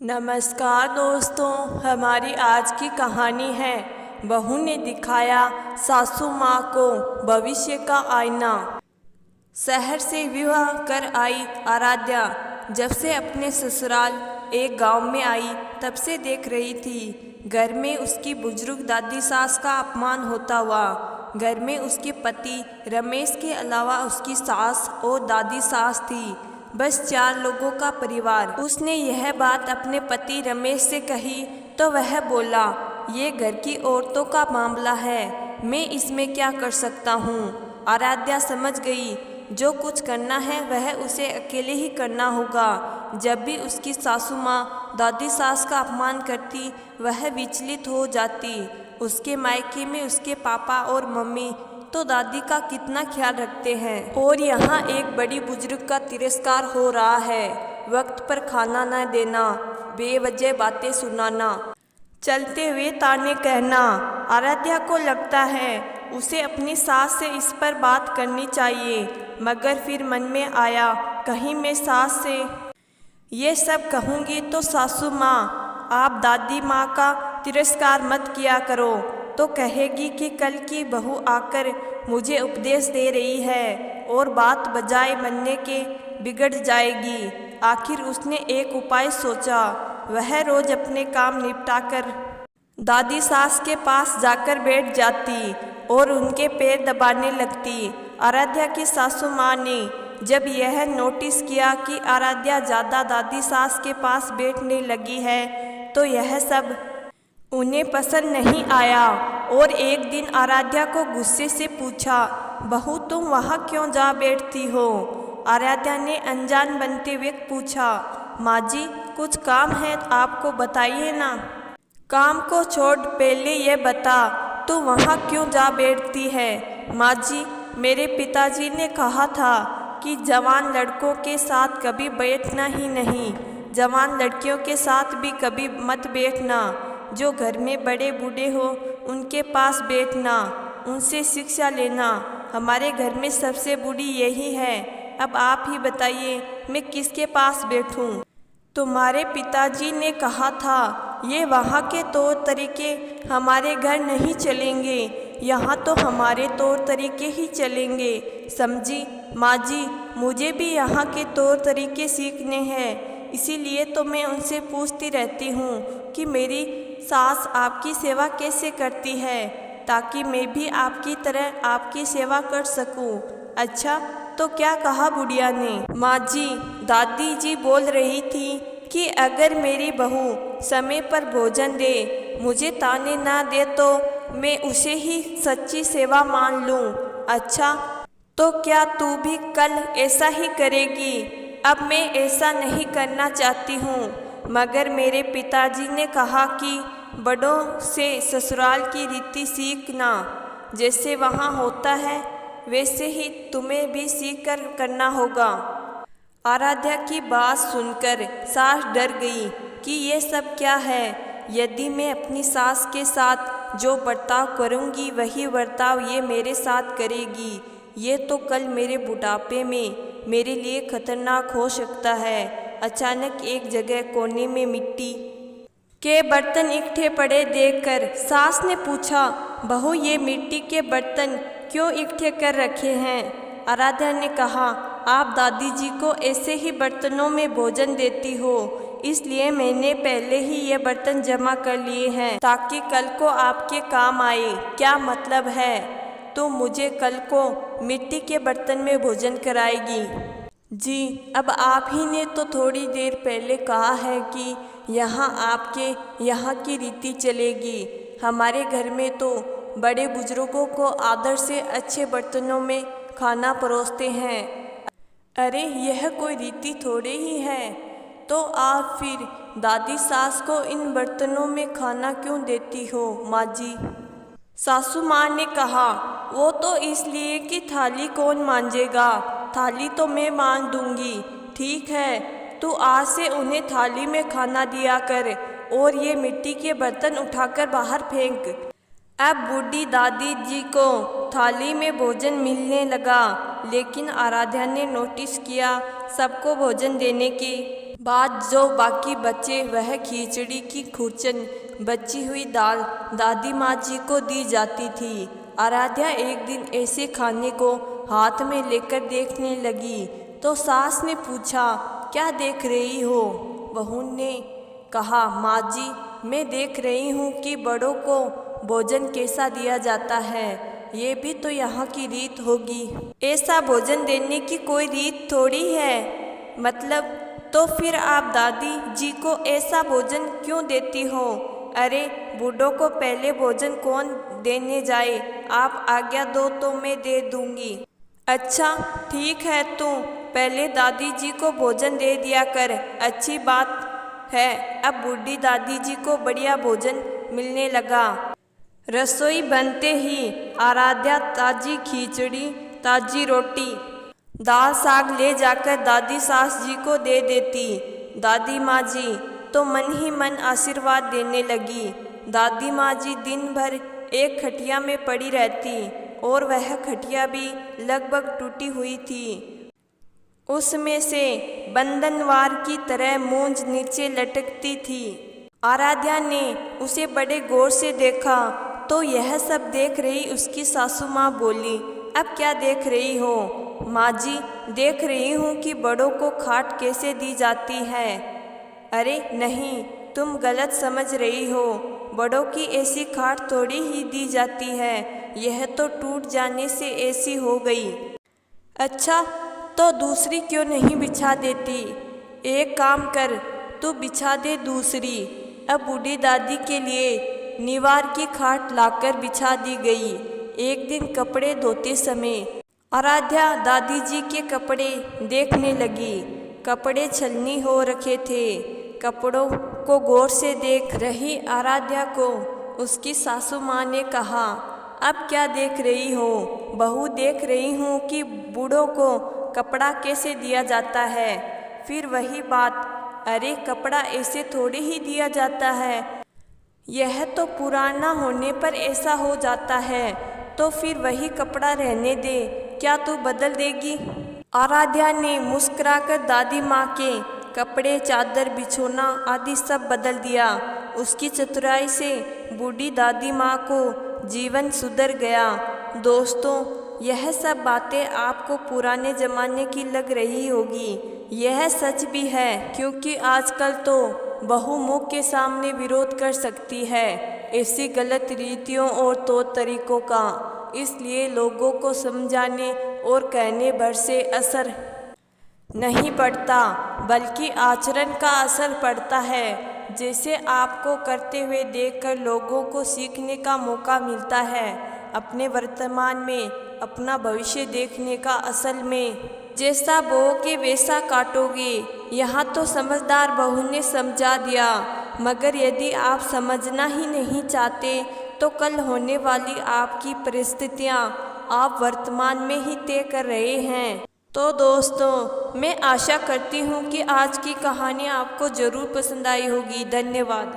नमस्कार दोस्तों, हमारी आज की कहानी है बहू ने दिखाया सासू माँ को भविष्य का आईना। शहर से विवाह कर आई आराध्या जब से अपने ससुराल एक गांव में आई तब से देख रही थी घर में उसकी बुजुर्ग दादी सास का अपमान होता हुआ। घर में उसके पति रमेश के अलावा उसकी सास और दादी सास थी, बस 4 लोगों का परिवार। उसने यह बात अपने पति रमेश से कही तो वह बोला, ये घर की औरतों का मामला है, मैं इसमें क्या कर सकता हूँ। आराध्या समझ गई जो कुछ करना है वह उसे अकेले ही करना होगा। जब भी उसकी सासू माँ दादी सास का अपमान करती वह विचलित हो जाती। उसके मायके में उसके पापा और मम्मी तो दादी का कितना ख्याल रखते हैं, और यहाँ एक बड़ी बुजुर्ग का तिरस्कार हो रहा है। वक्त पर खाना न देना, बेवजह बातें सुनाना, चलते हुए ताने कहना। आराध्या को लगता है उसे अपनी सास से इस पर बात करनी चाहिए, मगर फिर मन में आया कहीं मैं सास से ये सब कहूँगी तो सासू माँ आप दादी माँ का तिरस्कार मत किया करो तो कहेगी कि कल की बहू आकर मुझे उपदेश दे रही है और बात बजाय बनने के बिगड़ जाएगी। आखिर उसने एक उपाय सोचा। वह रोज अपने काम निपटाकर दादी सास के पास जाकर बैठ जाती और उनके पैर दबाने लगती। आराध्या की सासू माँ ने जब यह नोटिस किया कि आराध्या ज़्यादा दादी सास के पास बैठने लगी है तो यह सब उन्हें पसंद नहीं आया और एक दिन आराध्या को गुस्से से पूछा, बहू तुम वहाँ क्यों जा बैठती हो। आराध्या ने अनजान बनते हुए पूछा, माँ जी कुछ काम है आपको बताइए ना। काम को छोड़ पहले ये बता तू वहाँ क्यों जा बैठती है। माँ जी मेरे पिताजी ने कहा था कि जवान लड़कों के साथ कभी बैठना ही नहीं, जवान लड़कियों के साथ भी कभी मत बैठना। जो घर में बड़े बूढ़े हो उनके पास बैठना, उनसे शिक्षा लेना। हमारे घर में सबसे बूढ़ी यही है, अब आप ही बताइए मैं किसके पास बैठूं। तुम्हारे पिताजी ने कहा था ये वहाँ के तौर तरीके हमारे घर नहीं चलेंगे, यहाँ तो हमारे तौर तरीके ही चलेंगे, समझी। माँ जी मुझे भी यहाँ के तौर तरीके सीखने हैं, इसीलिए तो मैं उनसे पूछती रहती हूँ कि मेरी सास आपकी सेवा कैसे करती है, ताकि मैं भी आपकी तरह आपकी सेवा कर सकूँ। अच्छा तो क्या कहा बुढ़िया ने। माँ जी दादी जी बोल रही थी कि अगर मेरी बहू समय पर भोजन दे, मुझे ताने ना दे तो मैं उसे ही सच्ची सेवा मान लूँ। अच्छा तो क्या तू भी कल ऐसा ही करेगी। अब मैं ऐसा नहीं करना चाहती हूँ, मगर मेरे पिताजी ने कहा कि बड़ों से ससुराल की रीति सीखना, जैसे वहाँ होता है वैसे ही तुम्हें भी सीख कर करना होगा। आराध्या की बात सुनकर सास डर गई कि ये सब क्या है। यदि मैं अपनी सास के साथ जो बर्ताव करूँगी वही बर्ताव ये मेरे साथ करेगी, ये तो कल मेरे बुढ़ापे में मेरे लिए खतरनाक हो सकता है। अचानक एक जगह कोने में मिट्टी के बर्तन इकट्ठे पड़े देखकर सास ने पूछा, बहू ये मिट्टी के बर्तन क्यों इकट्ठे कर रखे हैं। आराध्या ने कहा, आप दादी जी को ऐसे ही बर्तनों में भोजन देती हो, इसलिए मैंने पहले ही ये बर्तन जमा कर लिए हैं ताकि कल को आपके काम आए। क्या मतलब है, तो मुझे कल को मिट्टी के बर्तन में भोजन कराएगी। जी अब आप ही ने तो थोड़ी देर पहले कहा है कि यहाँ आपके यहाँ की रीति चलेगी। हमारे घर में तो बड़े बुजुर्गों को आदर से अच्छे बर्तनों में खाना परोसते हैं। अरे यह कोई रीति थोड़े ही है, तो आप फिर दादी सास को इन बर्तनों में खाना क्यों देती हो। माँ जी सासू माँ ने कहा, वो तो इसलिए कि थाली कौन मांजेगा, थाली तो मैं मांज दूंगी। ठीक है तू आज से उन्हें थाली में खाना दिया कर और ये मिट्टी के बर्तन उठाकर बाहर फेंक। अब बूढ़ी दादी जी को थाली में भोजन मिलने लगा, लेकिन आराध्या ने नोटिस किया सबको भोजन देने के बाद जो बाकी बचे वह खिचड़ी की खुरचन बची हुई दाल दादी माँ जी को दी जाती थी। आराध्या एक दिन ऐसे खाने को हाथ में लेकर देखने लगी तो सास ने पूछा, क्या देख रही हो? बहू ने कहा, माँ जी, मैं देख रही हूँ कि बड़ों को भोजन कैसा दिया जाता है। ये भी तो यहाँ की रीत होगी। ऐसा भोजन देने की कोई रीत थोड़ी है। मतलब तो फिर आप दादी जी को ऐसा भोजन क्यों देती हो? अरे बूढ़ों को पहले भोजन कौन देने जाए? आप आज्ञा दो तो मैं दे दूंगी। अच्छा ठीक है, तू पहले दादी जी को भोजन दे दिया कर। अच्छी बात है, अब बूढ़ी दादी जी को बढ़िया भोजन मिलने लगा। रसोई बनते ही आराध्या ताजी खिचड़ी, ताजी रोटी, दाल साग ले जाकर दादी सास जी को दे देती। दादी माँ जी तो मन ही मन आशीर्वाद देने लगी। दादी माँ जी दिन भर एक खटिया में पड़ी रहती और वह खटिया भी लगभग टूटी हुई थी। उसमें से बंधनवार की तरह मूंछ नीचे लटकती थी। आराध्या ने उसे बड़े गौर से देखा तो यह सब देख रही उसकी सासू माँ बोली, अब क्या देख रही हो? माँ जी, देख रही हूँ कि बड़ों को खाट कैसे दी जाती है। अरे नहीं, तुम गलत समझ रही हो। बड़ों की ऐसी खाट थोड़ी ही दी जाती है, यह तो टूट जाने से ऐसी हो गई। अच्छा तो दूसरी क्यों नहीं बिछा देती? एक काम कर, तू बिछा दे दूसरी। अब बूढ़ी दादी के लिए निवार की खाट लाकर बिछा दी गई। एक दिन कपड़े धोते समय आराध्या दादी जी के कपड़े देखने लगी। कपड़े छलनी हो रखे थे। कपड़ों को गौर से देख रही आराध्या को उसकी सासू माँ ने कहा, अब क्या देख रही हो? बहू, देख रही हूँ कि बूढ़ों को कपड़ा कैसे दिया जाता है। फिर वही बात, अरे कपड़ा ऐसे थोड़ी ही दिया जाता है, यह तो पुराना होने पर ऐसा हो जाता है। तो फिर वही कपड़ा रहने दे, क्या तू बदल देगी? आराध्या ने मुस्कुराकर दादी माँ के कपड़े, चादर, बिछोना आदि सब बदल दिया। उसकी चतुराई से बूढ़ी दादी माँ को जीवन सुधर गया। दोस्तों, यह सब बातें आपको पुराने ज़माने की लग रही होगी। यह सच भी है, क्योंकि आजकल तो बहू मुँह के सामने विरोध कर सकती है ऐसी गलत रीतियों और तौर तरीकों का। इसलिए लोगों को समझाने और कहने भर से असर नहीं पड़ता, बल्कि आचरण का असर पड़ता है। जैसे आपको करते हुए देखकर लोगों को सीखने का मौका मिलता है। अपने वर्तमान में अपना भविष्य देखने का। असल में जैसा बोओगे वैसा काटोगे, यहाँ तो समझदार बहू ने समझा दिया। मगर यदि आप समझना ही नहीं चाहते तो कल होने वाली आपकी परिस्थितियाँ आप वर्तमान में ही तय कर रहे हैं। तो दोस्तों, मैं आशा करती हूँ कि आज की कहानी आपको ज़रूर पसंद आई होगी। धन्यवाद।